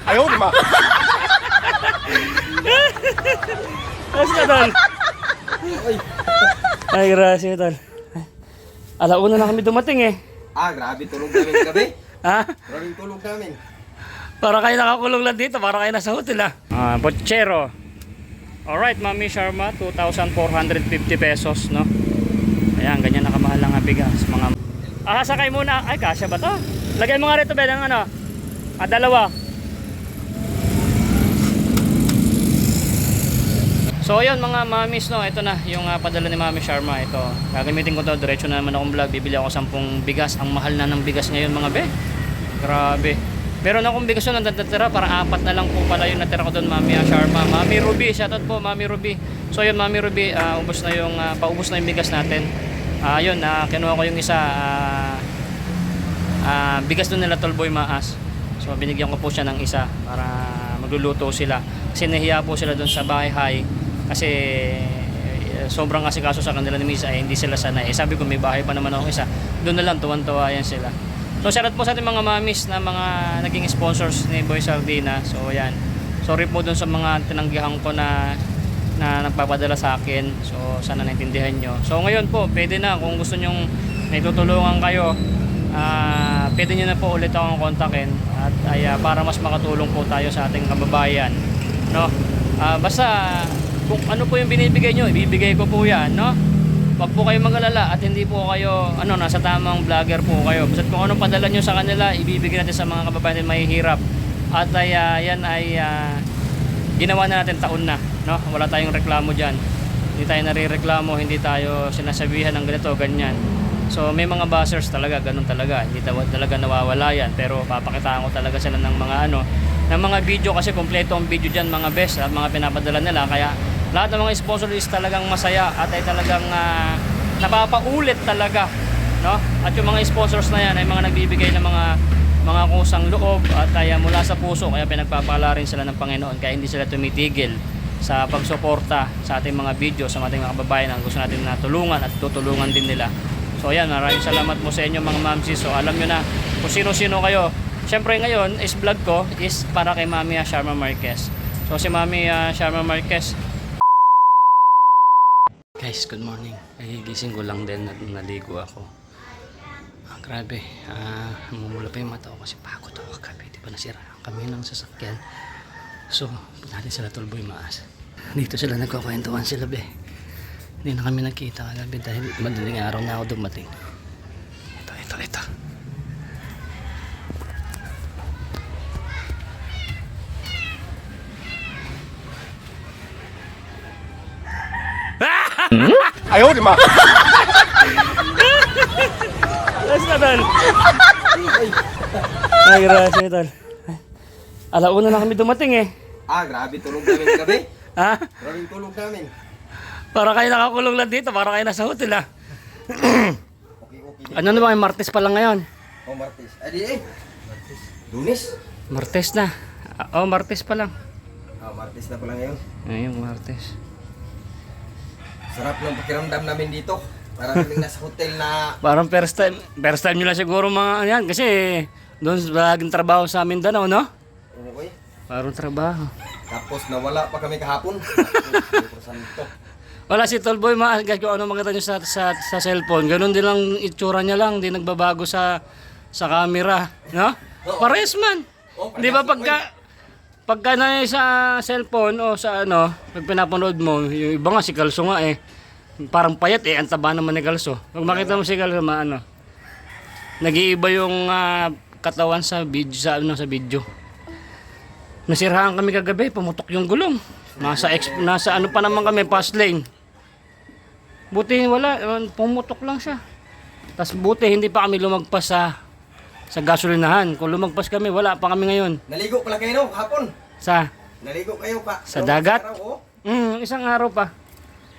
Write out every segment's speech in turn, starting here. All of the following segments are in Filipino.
Ayaw, di ba? Ayos ka, tol. Ay, grabe, tol. Alauna na kami dumating eh. Grabe tulog namin gabi. Ha? Grabe tulog namin. Para kayo nakakulong lang dito, para kayo nasa hotel Bochero. Alright, Mami Sharma, 2,450 pesos, no? Ayan, ganyan nakamahal lang ang bigas. Sakay muna. Ay, kasya ba to? Lagay mo nga rito, Ben, ng ano? Dalawa. So, ayun mga mamis, no? Ito na, yung padala ni Mami Sharma. Ito, gagamitin ko to. Diretso na naman akong vlog. Bibili ako 10 bigas. Ang mahal na ng bigas ngayon, mga be. Grabe. Meron akong bigas yun natitira, parang 4 na lang po pala yung natira ko doon, Mami Sharma. Mami Ruby, shoutout po, Mami Ruby. So yun, Mami Ruby, paubos na yung bigas natin. Yun, kinuha ko yung isa, bigas doon nila Tolboy Maas. So binigyan ko po siya ng isa para magluluto sila. Kasi nahiya po sila doon sa bahay, kasi sobrang asikaso sa kanila ni Misa, hindi sila sanay. Sabi ko, may bahay pa naman ako isa. Doon na lang, tuwan-tuwa yan sila. So shoutout po sa ating mga mamis na mga naging sponsors ni Boy Sardina. So yan. Sorry po dun sa mga tinanggihan ko na nagpapadala sa akin. So sana naintindihan nyo. So ngayon po, pwede na kung gusto nyong naitutulungan kayo, pwede nyo na po ulit akong kontakin at para mas makatulong po tayo sa ating kababayan, no? Basta kung ano po yung binibigay nyo, ibibigay ko po yan, no? Wag po kayo mag-alala at hindi po kayo nasa tamang vlogger po kayo. Basta kung anong padala nyo sa kanila, ibibigay natin sa mga kababayan natin mahihirap. At yan ay ginawa na natin taon na, no? Wala tayong reklamo diyan. Hindi tayo narireklamo, hindi tayo sinasabihan ng ganito, ganyan. So may mga buzzers talaga, ganun talaga. Hindi talaga nawawala yan, pero papakitaan ko talaga sila ng mga video kasi kompleto ang video diyan, mga best at mga pinapadala nila, kaya lahat ng mga sponsors talagang masaya at ay talagang napapaulit talaga, no? At yung mga sponsors na yan ay mga nagbibigay ng mga kusang loob at ay mula sa puso, kaya pinagpapala rin sila ng Panginoon, kaya hindi sila tumitigil sa pagsuporta sa ating mga video, sa ating mga kababayan ang gusto natin na tulungan at tutulungan din nila. So ayan, maraming salamat po sa inyo mga mamsi. So alam nyo na kung sino-sino kayo. Syempre ngayon is vlog ko is para kay Mami Sharma Marquez. So si Mami Sharma Marquez. Guys, good morning. Gising ko lang din at naligo ako. Grabe. Namumula pa yung mata ko kasi pagod ako kagabi. Di ba nasira kami ng sasakyan. So, natin sila Tolboy Maas. Dito sila nagkakwentuhan sila be. Hindi na kami nagkita kagabi dahil madaling araw na ako dumating. Ito. Ayaw, di ba? Ayos ka, tol. Ay, grabe, tol. Alauna na kami dumating eh. Grabe tulog namin gabi. Grabe tulog namin. Para kayo nakakulong lang dito, para kayo nasa hotel Okay. Ano naman, Martes pa lang ngayon. Martes. Martes. Lunes? Martes na. Martes pa lang. Martes na pala ngayon. Ayun, Martes. Sarap ng pakiramdam namin dito. Parang kaming nasa hotel na... Parang first time nyo lang siguro mga yan. Kasi doon laging trabaho sa Mindanao, no? Okay. Parang trabaho. Tapos nawala pa kami kahapon. Wala si Tolboy Maas, guys, kung ano maganda nyo sa cellphone. Ganun din lang itsura niya lang. Hindi nagbabago sa camera, no? Pares man. Di ba pagka na sa cellphone o sa pag pinapanood mo, yung iba nga si Kalso nga parang payat ang taba naman ni Kalso. Pag makita mo si Kalso, nag-iiba yung katawan sa video, sa video. Nasirahan kami kagabi, pumutok yung gulong. Nasa ano pa naman kami, fast lane. Buti wala, pumutok lang siya. Tas buti hindi pa kami lumagpas sa gasolinahan. Kung lumagpas kami, wala pa kami ngayon. Naligo pala kayo hapon. Naligo kayo pa. Sa dagat? Isang araw pa.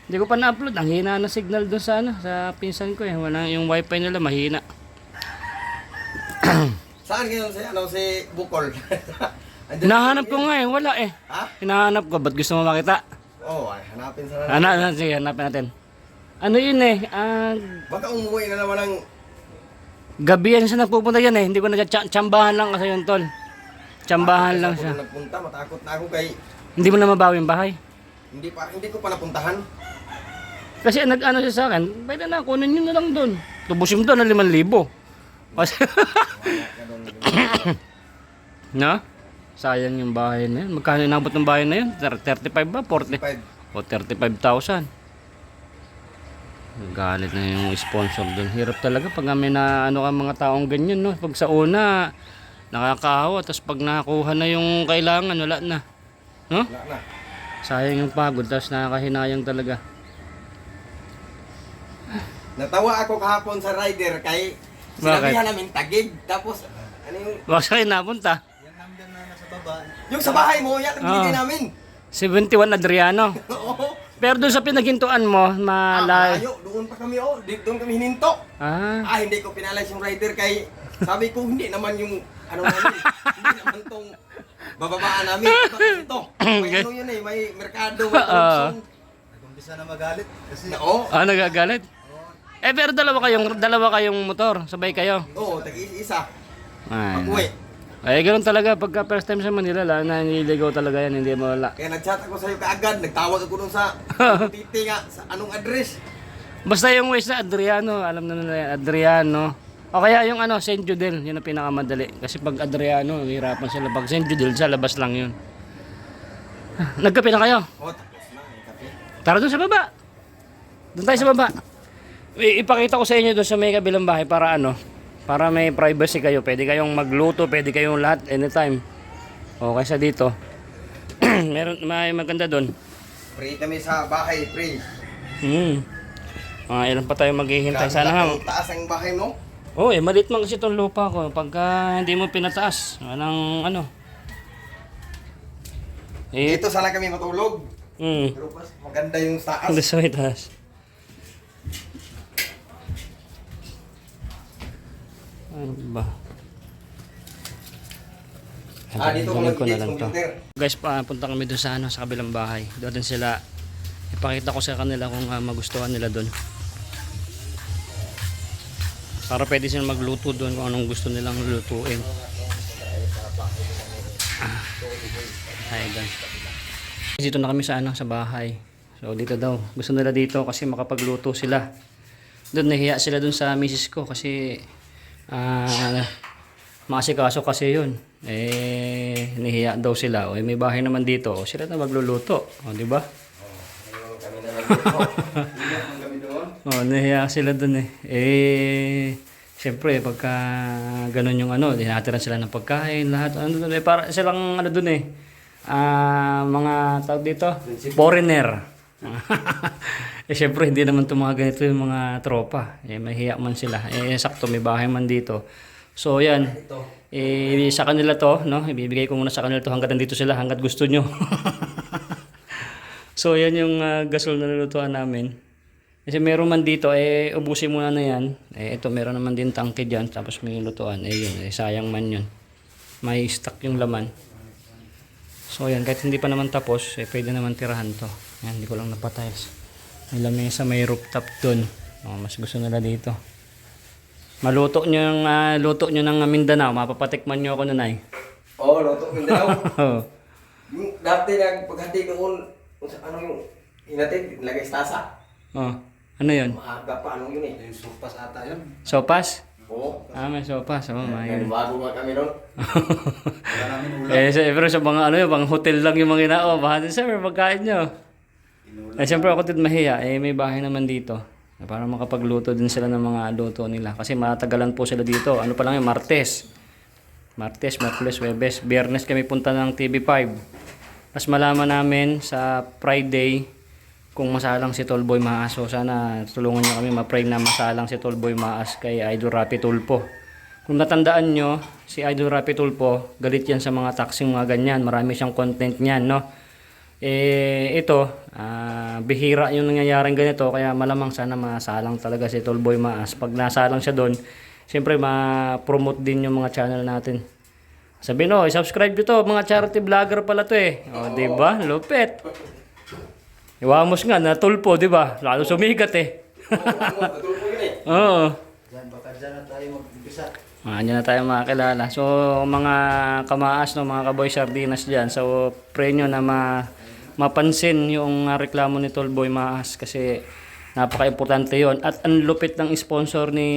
Hindi ko pa na-upload. Ang hina na signal doon sa pinsan ko Wala, yung wifi nila mahina. Saan ngayon si Bukol? Hinahanap ko nga wala Hinahanap ko. Ba't gusto mo makita? Hanapin sana. Sige, hanapin natin. Ano yun Baka umuwi na naman ng... Gabi yan siya nagpupunta yan Hindi ko na tsambahan lang kasi yun, tol. Tsambahan lang Kasi siya. ako nagpunta, matakot na ako kay Hindi mo na mabawi yung bahay. hindi ko pa napuntahan. Kasi nag-ano siya sa akin, pwede na, kunin nyo na lang doon. Tubusin mo doon ng 5,000. Kasi, no? Sayang yung bahay na yun. Magkano inabot ng bahay na yun? 35 ba? 40? 5. O 35,000. Galit na yung sponsor doon. Hirap talaga pag may na ano ka mga taong ganyan, no? Pag sa una, nakakahawa. Tapos pag nakuha na yung kailangan, wala na. No? Wala na. Sayang yung pagod. Tapos nakakahinayang talaga. Natawa ako kahapon sa rider kay Bakit? sinabihan namin tagig. Tapos, ano yung... Bakit kayo napunta? Yan nandyan na nasa baba. Yung sa bahay mo, yan ang binigay namin. 71 Adriano. Oo. Pero doon sa pinaghintuan mo, malay. Malayo, doon pa kami, doon kami hininto. Hindi ko pinalayas yung rider kay sabi ko, hindi naman yung ano namin, hindi naman tong bababaan namin. Bakit ito? May ano yun may merkado, may produksyon. Nag-umpisa na magalit. Kasi Oo, Nagagalit? Pero dalawa kayong motor, sabay kayo. oo, tag-isa. Ay. Pag-uwi. Ganoon talaga pagka first time sa Manila, naniligaw talaga yan, hindi mo wala. Kaya nag-chat ako sa'yo kaagad, nagtawag ako dun sa titi nga, sa anong address. Basta yung ways na Adriano, alam na nila yan, Adriano. O kaya yung St. Judel, yun ang pinakamadali. Kasi pag Adriano, hirapan sila. Pag St. Judel, sa labas lang yun. Nagkape na kayo? Tapos na, yung kape. Tara doon sa baba. Doon tayo sa baba. Ipakita ko sa inyo doon sa may kabilang bahay para may privacy kayo. Pwede kayong magluto, pwede kayong lahat anytime. O kaysa dito. May maganda doon. Pray kami sa bahay, pray. Ilan pa tayo maghihintay. Sana nga. Taas ang bahay mo. Maliit man kasi itong lupa ko. Pagka hindi mo pinataas, walang ano. Dito sana kami matulog. Pero mas maganda yung taas. Gusto mo itaas. Ano ba? Dito ko Kunin ko na mag-engage lang to. computer. Guys, punta kami doon sa kabilang bahay. Doon sila. Ipakita ko sa kanila kung magustuhan nila doon. Para pwede silang magluto doon kung anong gusto nilang lutuin. Guys. Dito na kami sa bahay. So dito daw. Gusto nila dito kasi makapagluto sila. Doon nahiya sila doon sa misis ko kasi maasikaso kasi yun. Nahiya daw sila. May bahay naman dito. Sila na magluluto. Di ba? Kami na nagluto. Kami doon. Nahiya sila dun siyempre pagka ganun yung dinatiran sila ng pagkain, lahat, para silang dun mga tawag dito, foreigner. Siyempre hindi naman itong mga ganito yung mga tropa, mahiya man sila, sakto may bahay man dito. So yan, sa kanila to, no? Ibibigay ko muna sa kanila to hanggat nandito sila, hanggat gusto nyo. So yan yung gasol na nulutuan namin. Kasi meron man dito, ubusin muna na yan. Ito, meron naman din tangke dyan, tapos may lutuan. Yun, sayang man yun. May stock yung laman. So yan, kahit hindi pa naman tapos, pwede naman tirahan to. Yan, hindi ko lang napatiles. May lamesa, may rooftop dun. Mas gusto nila dito. Maluto nyo yung luto nyo ng Mindanao, mapapatikman nyo ako nun ay. Luto Mindanao. Yung dati paghatid noon, yung hinatid, nilagay sa tasa. Ano yun? Maaga pa, yun yung sopas ata yun. Sopas? Oo. May sopas. Bago nga kami noon. Wala namin ulam. Pero sa mga mga hotel lang yung mga bahan sir, pagkain nyo. Siyempre ako din mahiya, may bahay naman dito. Para makapagluto din sila ng mga luto nila. Kasi matagalan po sila dito. Ano pa lang yun, Martes, Merkules, Webes. Biyernes kami punta ng TV5. Tapos malaman namin sa Friday kung masalang si Tolboy Maas. So sana tulungan nyo kami ma-pray na masalang si Tolboy Maas kay Idol Rapi Tulpo. Kung natandaan nyo, si Idol Rapi Tulpo, galit yan sa mga taxing mga ganyan. Marami siyang content niyan, no? Bihira yung nangyayaring ganito, kaya malamang sana masalang talaga si Tolboy Maas. Pag nasalang siya doon, siyempre ma-promote din yung mga channel natin. Sabi subscribe nyo to, mga charity vlogger pala to diba? Lupit. Iwamos nga na Tulpo, diba? Lalo sumikat Tulpo yun Oo. Yan, baka dyan na tayo mag-umpisa. Andyan na tayo makakilala. So, mga kamaas, no, mga kaboy sardinas dyan. So, pray nyo na mapansin yung reklamo ni Tolboy Maas kasi napaka-importante yon. At ang lupit ng sponsor ni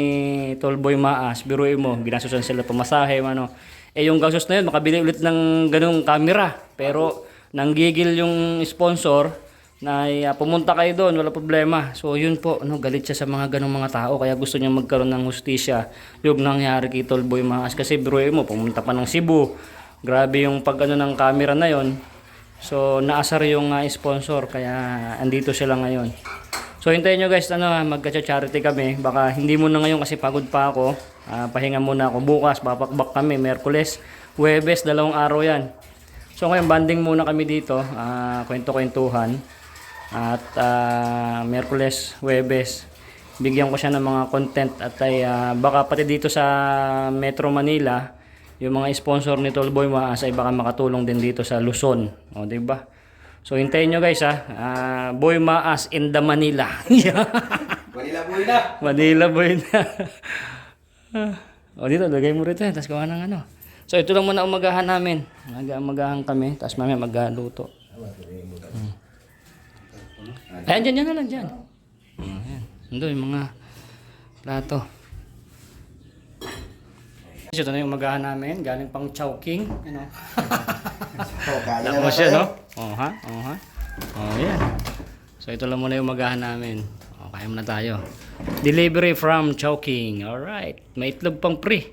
Tolboy Maas, biruin mo, ginasusan sila pamasahe, ano. Eh, yung gastos na yun, makabili ulit ng ganung camera. Pero, nanggigil yung sponsor na pumunta kayo doon, wala problema. So yun po, no, galit siya sa mga ganong mga tao kaya gusto niya magkaroon ng hustisya yung nangyari kay Tolboy Maas kasi biruin mo, pumunta pa ng Cebu, grabe yung pag ng camera na yon. So naasar yung sponsor kaya andito sila ngayon. So hintayin nyo guys, magka-charity kami, baka hindi muna ngayon kasi pagod pa ako, pahinga muna ako. Bukas papakbak kami, Merkules, Huwebes, 2 araw yan. So ngayon banding muna kami dito, kwento-kwentuhan. At Merkules, Huwebes, bigyan ko siya ng mga content at ay baka pati dito sa Metro Manila, yung mga sponsor ni Tolboy Maas ay baka makatulong din dito sa Luzon. O, diba? So hintayin nyo guys Boy Maas in the Manila. Manila boy na. Manila boy na. O dito, lagay mo rito tapos gawa ng ano. So ito lang muna umagahan namin. Umagahan kami, tapos mamaya magluto. Ayan, dyan na lang, dyan. Ayan. Ando yung mga plato. Ito na yung umagahan namin. Galing pang Chowking. Ano? Tapos siya, no? Oha. Oh, yan. So ito lang muna yung umagahan namin. Kaya muna tayo. Delivery from Chowking. Alright. May itlog pang free.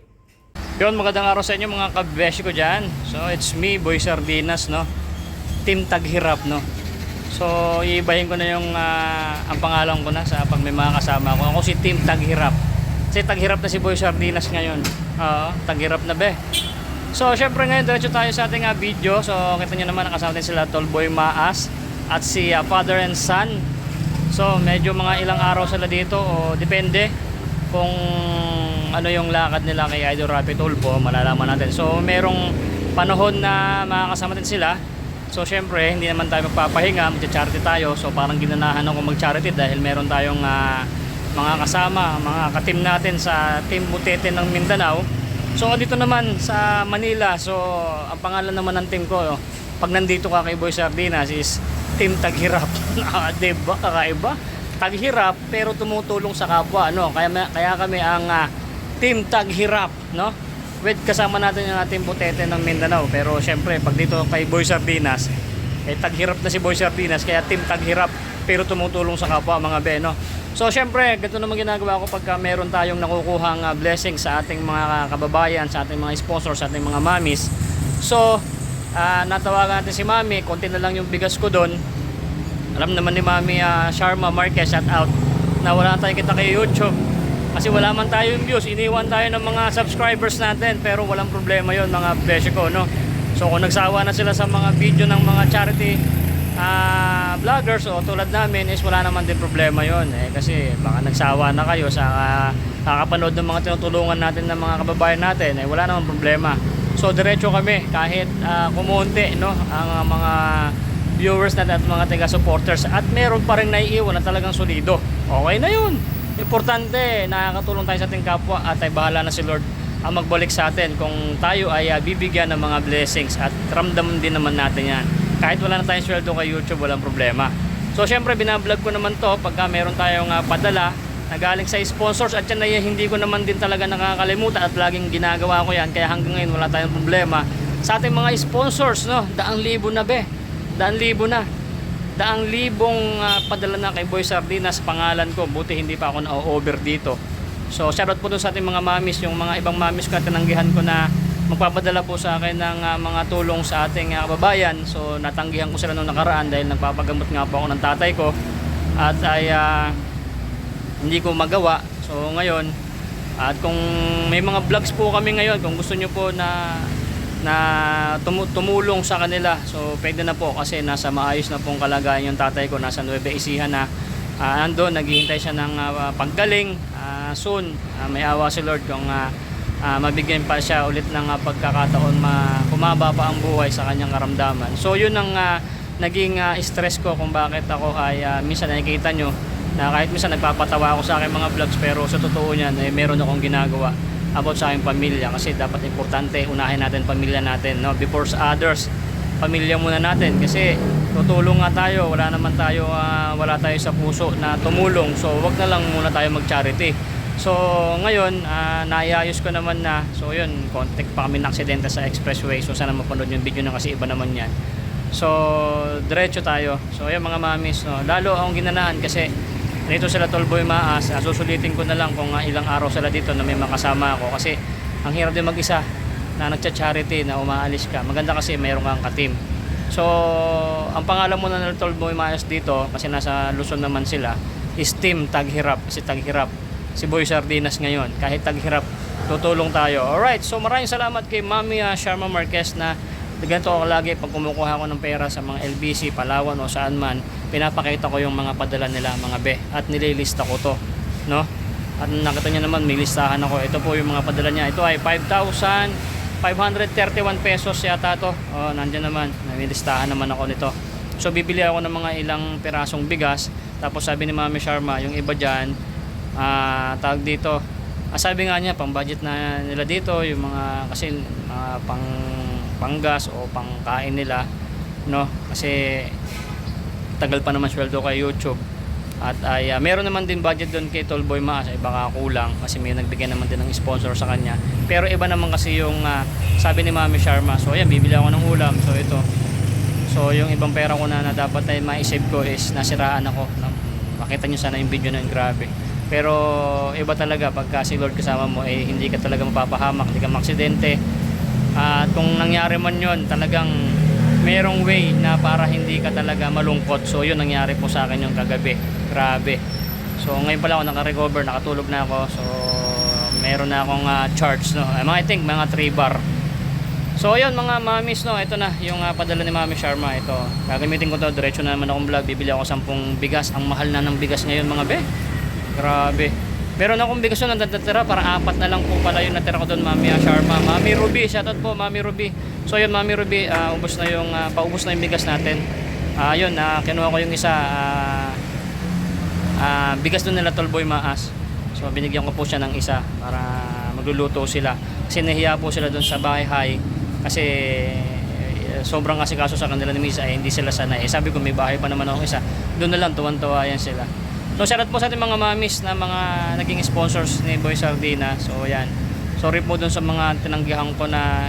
Yun, magandang araw sa inyo mga kabeshi ko dyan. So it's me, Boy Sardinas, no? Team Taghirap, no? So, iibahin ko na yung ang pangalan ko na sa pag may mga kasama ko. Ako si Team Taghirap. Kasi taghirap na si Boy Sardinas ngayon. Taghirap na be. So, syempre ngayon, diretso tayo sa ating video. So, kita nyo naman, nakasama din sila Tolboy Maas at si father and son. So, medyo mga ilang araw sila dito. O, depende kung ano yung lakad nila kay Idol Rapi Tulfo. Malalaman natin. So, merong panahon na makakasama din sila. So syempre, hindi naman tayo magpapahinga, mag-charity tayo. So parang ginanahan ako mag-charity dahil meron tayong mga kasama, mga ka-team natin sa Team Butete ng Mindanao. So dito naman sa Manila, so ang pangalan naman ng team ko, pag nandito ka kay Boy Sardinas is Team Taghirap. Diba? Kakaiba? Taghirap pero tumutulong sa kapwa, no? Kaya kami ang Team Taghirap, no? With kasama natin yung ating Butete ng Mindanao. Pero syempre pag dito kay Boy Sardinas, taghirap na si Boy Sardinas, kaya Team Taghirap pero tumutulong sa kapwa mga beno. So syempre ganito naman ginagawa ko pagka meron tayong nakukuhang blessing sa ating mga kababayan, sa ating mga sponsors, sa ating mga mamis. So natawagan natin si Mami, konti na lang yung bigas ko doon. Alam naman ni Mami Sharma Marquez, shout out, na wala tayong kita kay YouTube kasi wala man tayong views, iniwan tayo ng mga subscribers natin, pero walang problema yon mga beshi ko, no? So kung nagsawa na sila sa mga video ng mga charity vloggers o tulad namin is wala naman din problema yon kasi baka nagsawa na kayo sa kakapanood ng mga tinutulungan natin ng mga kababayan natin, wala naman problema. So diretso kami kahit kumunti, no, ang mga viewers natin at mga taga-supporters at meron pa rin naiiwan na talagang solido. Okay na yun. Importante, nakakatulong tayo sa ating kapwa at ay bahala na si Lord ang magbalik sa atin kung tayo ay bibigyan ng mga blessings at ramdam din naman natin yan. Kahit wala na tayong sweldo kay YouTube, walang problema. So syempre binablog ko naman to pagka meron tayong padala na galing sa sponsors at yan ay hindi ko naman din talaga nakakalimutan at laging ginagawa ko yan, kaya hanggang ngayon wala tayong problema sa ating mga sponsors, no? 200,000 na be, 200,000 na. 100,000 padala na kay Boy Sardinas, pangalan ko, buti hindi pa ako na-over dito. So shoutout po doon sa ating mga mamis, yung mga ibang mamis ko na tinanggihan ko na magpapadala po sa akin ng mga tulong sa ating kababayan. So natanggihan ko sila noong nakaraan dahil nagpapagamot nga po ako ng tatay ko at ay hindi ko magawa. So ngayon, at kung may mga vlogs po kami ngayon, kung gusto nyo po na tumulong sa kanila, so pwede na po kasi nasa maayos na pong kalagayan yung tatay ko, nasa Nueva Ecija na andun, naghihintay siya ng paggaling soon. May awa si Lord kung mabigyan pa siya ulit ng pagkakataon kumaba pa ang buhay sa kanyang karamdaman. So yun ang naging stress ko kung bakit ako ay minsan nakikita nyo na kahit minsan nagpapatawa ako sa aking mga vlogs, pero sa totoo niyan meron akong ginagawa about sa aming pamilya, kasi dapat importante unahin natin pamilya natin, no, before sa others. Pamilya muna natin, kasi tutulong nga tayo, wala tayo sa puso na tumulong, so wag na lang muna tayo mag-charity. So ngayon, naiayos ko naman na, so yun, contact pa kami na aksidente sa expressway, so sana mapanood yung video na kasi iba naman yan. So diretso tayo. So ayun mga mamis, no, lalo akong ginanaan kasi dito sila Tallboy Maas. Susulitin ko na lang kung ilang araw sila dito na may makasama ako, kasi ang hirap din mag-isa na nagcha-charity na umaalis ka. Maganda kasi mayroon kang ka-team. So ang pangalan muna ng Tallboy Maas dito, kasi nasa Luzon naman sila, is Team Taghirap. Kasi Taghirap si Boy Sardinas ngayon, kahit taghirap tutulong tayo. Alright, so maraming salamat kay Mami Sharma Marquez na ganito ako lagi pag kumukuha ko ng pera sa mga LBC, Palawan o saan man, pinapakita ko yung mga padala nila mga be, at nililista ko to, no? At nakita niyo naman may listahan ako. Ito po yung mga padala niya. Ito ay 5,531 pesos yata to. Oh, nandiyan naman, may listahan naman ako nito. So bibili ako ng mga ilang pirasong bigas, tapos sabi ni Mami Sharma yung iba diyan, tawag dito, sabi nga niya pang budget na nila dito, yung mga kasi panggas o pangkain nila, no, kasi tagal pa naman sweldo kay YouTube, at meron naman din budget doon kay Tallboy Maas, ay baka kulang kasi may nagbigay naman din ng sponsor sa kanya, pero iba naman kasi yung sabi ni Mami Sharma. So ayan, bibili ako ng ulam, so ito, so yung ibang pera ko na dapat ay ma-save ko is nasiraan ako, no? Makita nyo sana yung video na yun, grabe. Pero iba talaga pagka si Lord kasama mo, hindi ka talaga mapapahamak, hindi ka maksidente. At kung nangyari man yun, talagang merong way na para hindi ka talaga malungkot. So yun nangyari po sa akin yung kagabi, grabe. So ngayon pala ako naka-recover, nakatulog na ako. So meron na akong charge, no, I think mga 3 bar. So ayun mga mamis, no, ito na yung padala ni Mami Sharma. Ito, gagamitin ko to, diretso na naman akong vlog. Bibili ako 10 bigas. Ang mahal na ng bigas ngayon mga be, grabe. Meron akong bigas na natitira, para 4 na lang po pala yung natira ko doon, Mami Sharma. Mami Ruby, shoutout po Mami Ruby. So yun Mami Ruby, paubos na yung bigas natin. Yun, kinuha ko yung isa, bigas doon nila Tallboy Maas. So binigyan ko po siya ng isa para magluluto sila. Kasi nahiya po sila doon sa bahay, kasi sobrang asikaso sa kanila ni Misa, hindi sila sanay. Sabi ko may bahay pa naman ako isa. Doon na lang, tuwan-tuwa yan sila. So shoutout po sa ating mga mamis na mga naging sponsors ni Boy Sardina. So ayan, sorry po dun sa mga tinanggihan ko na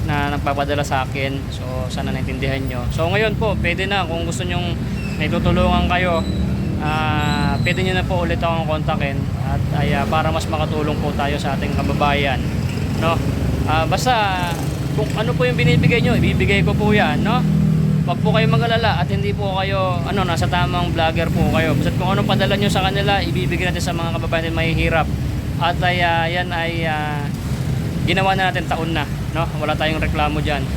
nagpapadala sa akin. So sana naintindihan nyo. So ngayon po, pwede na, kung gusto nyong may tutulungan kayo, pwede nyo na po ulit akong kontakin, at para mas makatulong po tayo sa ating kababayan, no? Basta kung ano po yung binibigay nyo, ibibigay ko po yan, no? Wag po kayo mag-alala, at hindi po kayo nasa tamang vlogger po kayo. Basta kung anong padala nyo sa kanila, ibibigay natin sa mga kababayan natin mahihirap. At yan ay ginawa na natin taon na, no? Wala tayong reklamo dyan,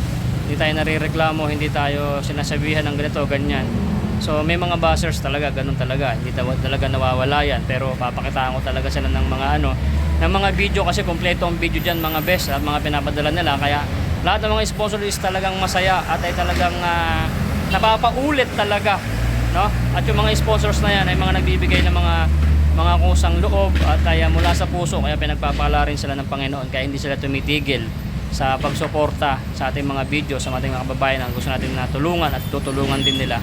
hindi tayo narireklamo, hindi tayo sinasabihan ng ganito, ganyan. So may mga buzzers talaga, ganun talaga, hindi talaga nawawala yan. Pero papakitaan ko talaga sila ng mga video, kasi kompleto ang video dyan mga best, at mga pinapadala nila. Kaya lahat ng mga sponsor is talagang masaya, at ay talagang napapaulit talaga, no? At yung mga sponsors na yan ay mga nagbibigay ng mga kusang loob, at ay mula sa puso, kaya pinagpapala rin sila ng Panginoon, kaya hindi sila tumitigil sa pagsuporta sa ating mga video, sa ating mga kababayan na gusto natin na tulungan, at tutulungan din nila.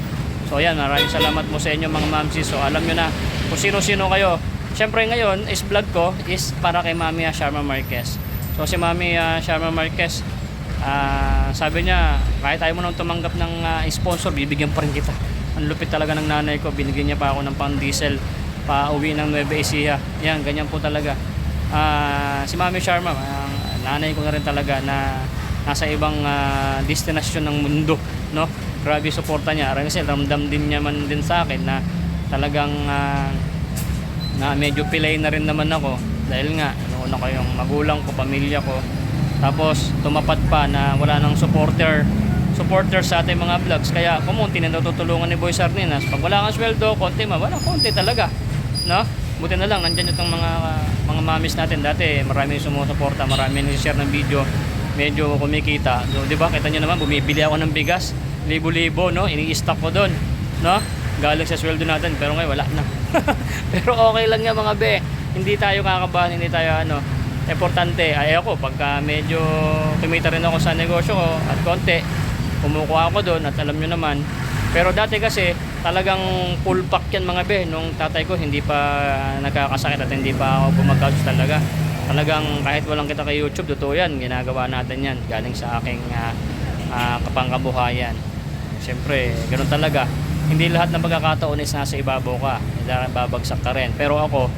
So ayan, maraming salamat po sa inyo mga mamsis. So alam nyo na kung sino-sino kayo. Siyempre ngayon is vlog ko is para kay Mami Sharma Marquez. So si Mami Sharma Marquez, sabi niya kahit ayaw mo nang tumanggap ng sponsor, bibigyan pa rin kita. Ang lupit talaga ng nanay ko, binigyan niya pa ako ng pang diesel pa uwi ng Nueva Ecija. Yan, ganyan po talaga. Si Mami Sharma, nanay ko na rin talaga, na nasa ibang destinasyon ng mundo, no? Grabe suporta niya. Kasi ramdam din niya man din sa akin na talagang na medyo pilay na rin naman ako, dahil nga noon ako yung magulang ko, pamilya ko, tapos tumapat pa na wala nang supporter sa ating mga vlogs. Kaya kumunti na natutulungan ni Boy Sardinas. Pag wala kang sweldo, konti wala, konti talaga, no? Buti na lang nandyan itong mga mamis natin. Dati marami sumusuporta, marami nag-share ng video, medyo kumikita. So, di ba, kita nyo naman, bumibili ako ng bigas, libo-libo, no? Ini-stock ko doon, no? Galing sa sweldo natin, pero ngayon wala na. Pero okay lang yan mga be, hindi tayo kakabahan, hindi tayo importante ay ako pagka medyo kumita rin ako sa negosyo ko at konti, kumukuha ako doon at alam nyo naman. Pero dati kasi talagang full pack yan mga be, nung tatay ko hindi pa nagkakasakit at hindi pa ako gumagasos talaga. Talagang kahit walang kita kay YouTube, totoo yan, ginagawa natin yan galing sa aking kapangkabuhayan. Siyempre, ganoon talaga. Hindi lahat ng pagkakataon is nasa ibabaw ka, babagsak ka rin. Pero ako,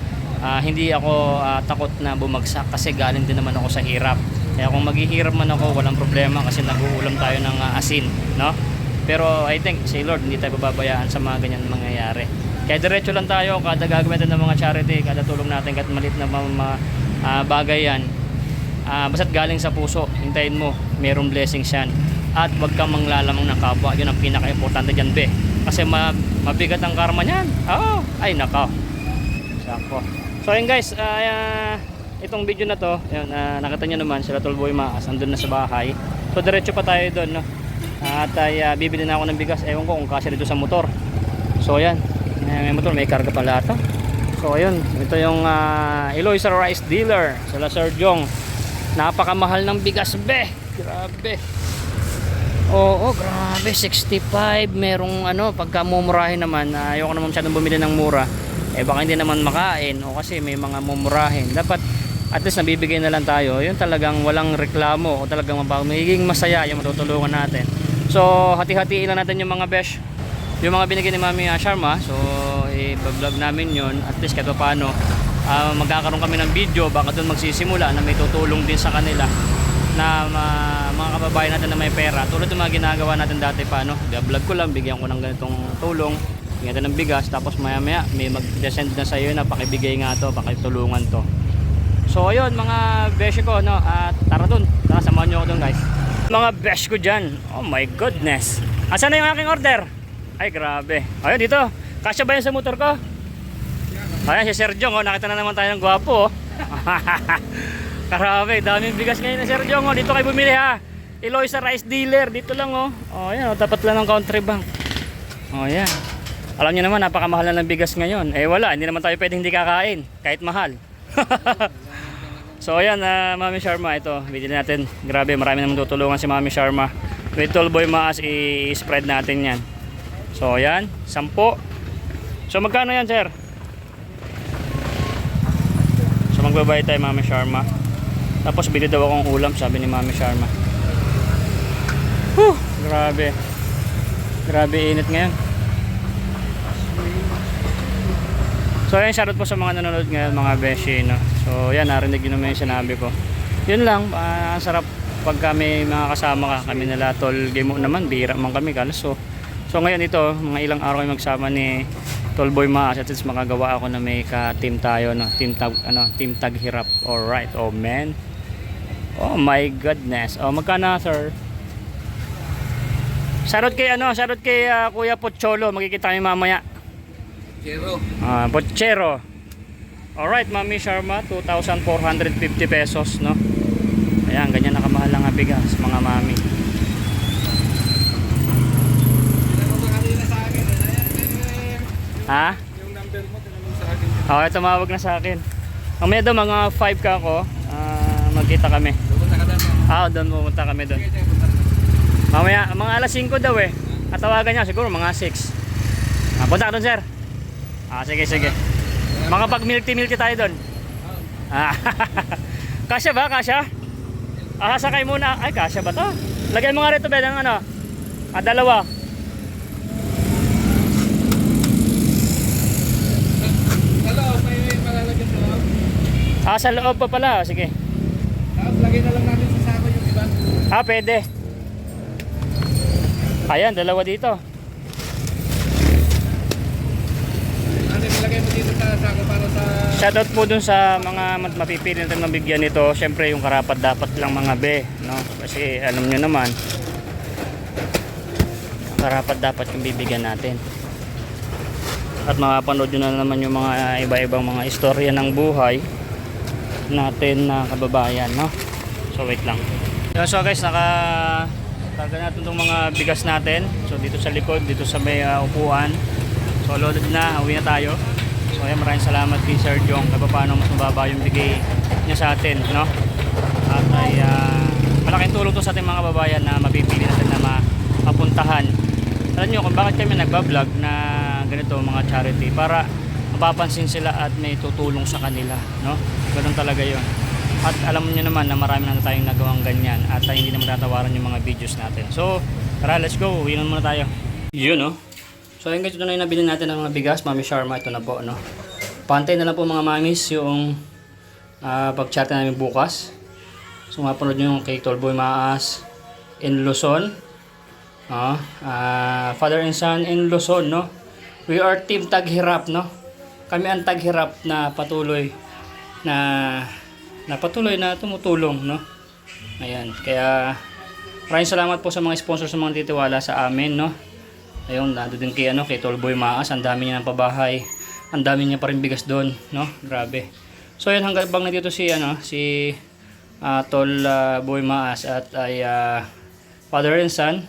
hindi ako takot na bumagsak kasi galing din naman ako sa hirap. Kaya kung maghihirap man ako, walang problema kasi nag-uulam tayo ng asin, no? Pero I think, si Lord, hindi tayo pababayaan sa mga ganyan mangyayari. Kaya diretso lang tayo, kada gagawin natin ng mga charity, kada tulong natin, kahit maliit na bagay yan, basta't galing sa puso, hintayin mo, mayroong blessings yan. At huwag kang manglalamang ng kapwa, yun ang pinaka-importante dyan, be. Kasi mabigat ang karma niyan. Oh, ay nako. Sako. So ayun guys, itong video na to, yun, nakita nyo naman sila Tolboy Maas, andun na sa bahay. So diretso pa tayo doon, no? At bibili na ako ng bigas. Ewan ko kung kasya dito sa motor. So ayan, may motor, may karga pala ito. So ayun, ito yung Eloisa Rice Dealer, sila Sir Jong. Napakamahal ng bigas, be. Grabe. Oo, grabe, 65. Merong pagka mumurahin naman, ayoko naman masyadong bumili ng mura. Baka hindi naman makain o kasi may mga mumurahin. Dapat at least nabibigay na lang tayo. Yun talagang walang reklamo o talagang magiging masaya yung matutulungan natin. So, hati-hatiin lang natin yung mga besh. Yung mga binigay ni Mami Sharma. So, i-vlog namin yun. At least kahit paano, magkakaroon kami ng video. Baka doon magsisimula na may tutulong din sa kanila na mga kababayan natin na may pera, tulad ng mga ginagawa natin dati pa, vlog ko lang, bigyan ko ng ganitong tulong, bigyan natin ng bigas, tapos maya maya may mag-descend na sa iyo na pakibigay nga to, pakitulungan to. So ayun mga besh ko, tara dun, samahan nyo ako dun guys. Mga besh ko dyan, oh my goodness, asan na yung aking order? Ay grabe, ayun dito, kasya ba yan sa motor ko? Ayan si Sir Jong, nakita na naman tayo ng gwapo. Grabe, daming bigas ngayon na Sir Jong. Dito kayo bumili ha. Eloisa Rice Dealer, dito lang oh. Oh, yan, tapat lang ng Country Bank. Oh, yan. Alam niyo naman, napakamahal na ng bigas ngayon. Wala, hindi naman tayo pwedeng hindi kakain, kahit mahal. So, ayan, Mami Sharma, ito, bili natin. Grabe, marami naman tutulungan si Mami Sharma. With Tolboy Maas, i-spread natin yan. So, ayan, 10. So, magkano yan, sir? So, magbabayad tayo, Mami Sharma. Tapos bili daw akong ulam, sabi ni Mami Sharma. Grabe. Grabe init ngayon. So ayan, shoutout po sa mga nanonood ngayon, mga beshi, no? So yan, narinig yun naman yung sinabi ko. Yun lang, sarap pagka may mga kasama ka. Kami nila Tol Game naman, bihira man kami kalas. So ngayon ito, mga ilang araw kayo magsama ni Tolboy Maas, at least makagawa ako na may ka-team tayo, no? Team Tag Hirap. Alright, oh man. Oh my goodness. Oh, magkano, sir? Shoutout kay Kuya Pocholo, magkikita kami mamaya. Pochero. Alright, Mami Sharma, 2,450 pesos, no? Ayan, ganyan nakamahal lang bigas, mga mami. Ha? Yung number mo, tinanong sa akin. Okay, tumawag na sa akin. Mamaya daw, mga 5 ka ako, magkita kami. Pupunta ka doon. Doon pupunta kami doon. Mamaya, mga alas 5 daw eh. Natawagan niya, siguro mga 6. Punta ka doon, sir. Sige. Makapag-milk-milk tayo doon. Kasya ba? Kasya? Sasakay muna. Ay, kasya ba to? Lagay mo nga rito, Ben, ng dalawa. Hello, may malalagyan sa loob. Sa loob pa pala. Sige. Tapos lagay na lang natin sa sako yung iba. Pwede. Ayan, dalawa dito. Ano nilagay mo dito sa sako para sa... Shoutout po dun sa mga mapipili natin mabigyan nito. Siyempre yung karapat dapat lang mga be, no? Kasi alam nyo naman, karapat dapat yung bibigyan natin. At makapanood nyo na naman yung mga iba-ibang mga istorya ng buhay natin na kababayan, no? So wait lang. So guys, nakatarga natin itong mga bigas natin. So dito sa likod, dito sa may upuan. So loaded na, uwi na tayo. So ayan, maraming salamat kay Sir Jong. Kaya paano mas mababa yung bigay niya sa atin, no? At ay malaking tulong to sa ating mga kababayan na mapipili natin na mapuntahan. Alam nyo kung bakit kami nagbablog na ganito mga charity, para mapapansin sila at may tutulong sa kanila, no? Ganun talaga yon. At alam niyo naman na marami na tayong nagawang ganyan at hindi na matatawaran yung mga videos natin. So tara, let's go, uwi na muna tayo. Yun, no? So ayun guys, ito na yung nabili natin ng mga bigas. Mami Sharma, ito na po, no? Pantay na lang po mga mamis yung pag-chat namin bukas. So mapanood nyo yung kay Tolboy Maas in Luzon, father and son in Luzon, no? We are team Taghirap, no? Kami ang Taghirap na patuloy na tumutulong, no? Ayan, kaya maraming salamat po sa mga sponsors sa mga titiwala sa amin, no? Ayun, nando din kay kay Tolboy Maas, ang dami niya ng pabahay, ang dami niya pa rin bigas doon, no? Grabe. So ayan, hanggang bang nandito si Tol Boy Maas at ay father and son.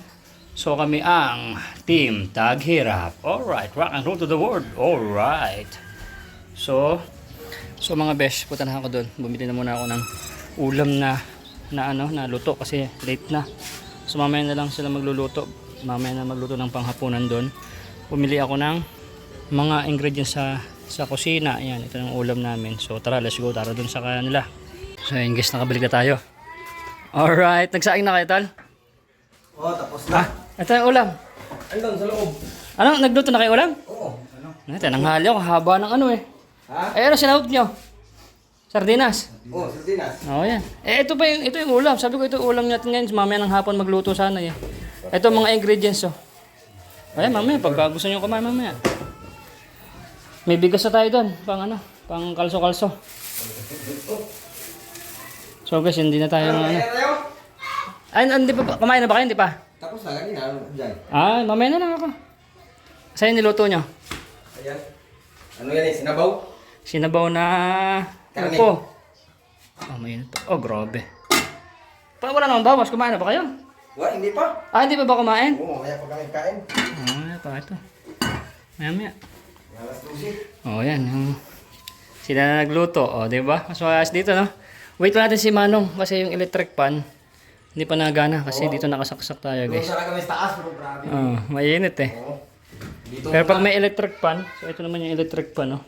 So kami ang team Taghirap. Alright, rock and roll to the world. Alright. So mga besh, punta na ako doon. Bumili na muna ako ng ulam na luto kasi late na. So mamaya na lang sila magluluto. Mamaya na magluto ng panghapunan doon. Bumili ako ng mga ingredients sa kusina. Ayan, ito yung ulam namin. So tara, let's go. Tara doon sa kanila. So ayun guys, nakabalik na tayo. Alright, nagsaing na kayo, Tal? Oh, tapos na. Ito yung ulam. Andun sa loob. Ano, nagluto na kayo ulam? Oo. Ito, nanghali ako, haba ng Ha? Ay, ano sinahog nyo? Sardinas? Oo, sardinas. Oo, yan. Ito yung ulam. Sabi ko ito yung ulam natin ngayon. Mamaya ng hapon magluto sana eh. Ito mga ingredients, oh. Ayan, mamaya, pagka gusto nyo kumain mamaya. May bigas na tayo doon. Pang kalso-kalso. So guys, hindi na tayo Ay, hindi pa, kumain na ba kayo? Hindi pa? Tapos na, kanina, dyan. Mamaya na lang ako. Sa'yo niluto nyo? Ayan. Ano yan sinabaw? Sinabaw na Karne. upo. Mainit pa. Grabe. Wala namang bawas. Kumain na ba kayo? Hindi pa. Hindi pa ba kumain? Oo, kaya pa kami kain. Pa ito. Maya. Alas 12. Yan. Sila na nagluto. Di ba? Mas maayos dito, no? Wait lang natin si Manong kasi yung electric pan hindi pa nagana kasi dito nakasaksak tayo, Doon guys. sana kami sa taas, pero grabe. Mainit eh. Oo. Dito Pero pag may electric pan, so ito naman yung electric pan, no?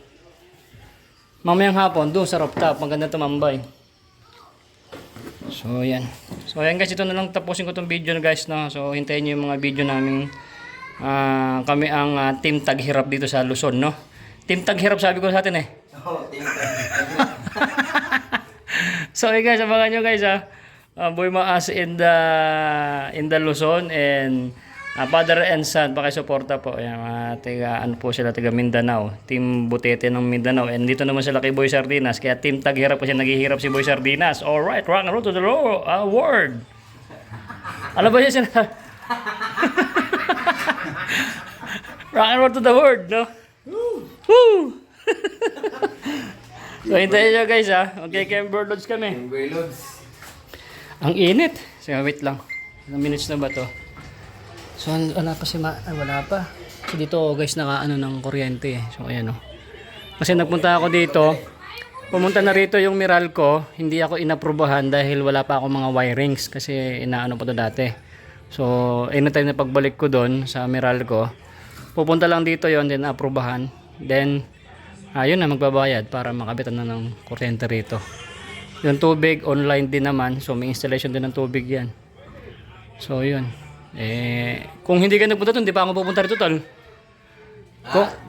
Mamayang hapon, doon sa rooftop, maganda tumambay. So, yan. So, yan guys, ito na lang tapusin ko itong video, guys, no? So, hintayin nyo yung mga video namin. Kami ang Team Taghirap dito sa Luzon, no? Team Taghirap, sabi ko sa atin eh. Oo, tingnan. So, guys, abangan nyo, guys, Boy Maas in the Luzon and father and son, pakisuporta po. Ayan, po sila, taga Mindanao. Team Butete ng Mindanao. And dito naman sila kay Boy Sardinas. Kaya Team Taghirap po siya, naghihirap si Boy Sardinas. Alright, rock and roll to the world. Alam ba yun sila? Rock and roll to the world, no? Woo! So, hintayin nyo guys, Okay, Camber Lodge kami. Camber Lodge. Ang init. So, wait lang. Ilang minutes na ba to? So, wala pa wala pa. So, dito guys, nakaano ng kuryente eh. So, ayan Kasi nagpunta ako dito. Pumunta na rito yung Meralco. Hindi ako inaprubahan dahil wala pa ako mga wirings. Kasi inaano pa to dati. So, anytime na pagbalik ko doon sa Meralco, pupunta lang dito yon then aprubahan. Then, ayun na, magbabayad para makabitan na ng kuryente rito. Yung tubig, online din naman. So, may installation din ng tubig yan. So, yun. Kung hindi ka nagpunta doon, hindi pa ako pupunta rito, tol.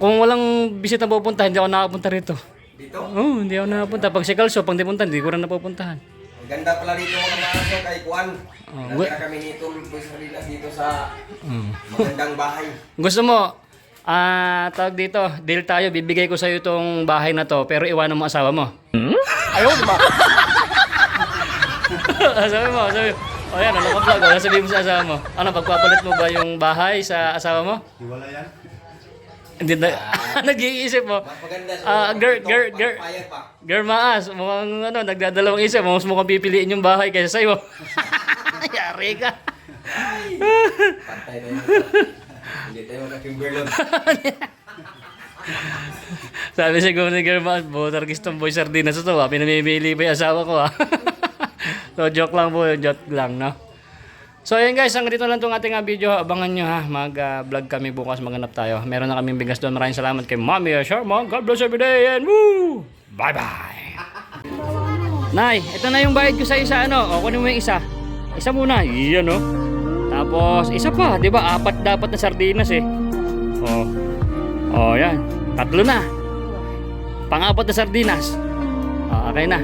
Kung walang bisita pupunta, hindi ako nakapunta rito. Dito? Oo, hindi ako nakapunta. Pag si Calcio, pag di punta, hindi ko rin napupuntahan. Ang ganda pala dito mga maso kay Kuan. Natira kami nito, Boy Sardinas dito sa magandang bahay. Gusto mo, tawag dito, deal tayo, bibigay ko sa'yo itong bahay na to, pero iwanan mo asawa mo. Ayaw, diba? sabi mo. Yan, naka-vlog. Sabihin mo sa asawa mo. Ano, pagpapalit mo ba yung bahay sa asawa mo? Wala yan. Hindi na, nag-iisip mo. Maganda sa Girl Maas, mukhang nagdadalawang isip. Mukhang pipiliin yung bahay kaysa sa'yo. Yari ka. Pantay na yun. Hindi tayo maka-Camber Lodge. Sabi siguro ni German, butar gustong boy sardinas ito ha. Pinamimili pa yung asawa ko ha. So joke lang po yun, joke lang no. So ayun guys, hanggang dito lang itong ating video. Abangan nyo ha, mag-vlog kami bukas, maghanap tayo. Meron na kaming bigas doon. Maraming salamat kay Mami Sharma. God bless every day and woo! Bye bye! Nay, ito na yung bayad ko sa isa ano. O kunin mo yung isa. Isa muna, iyan no. Tapos isa pa, di ba? 4 dapat na sardinas eh. Oh yan. 3 na. Pang-4 na sardinas. Okay na.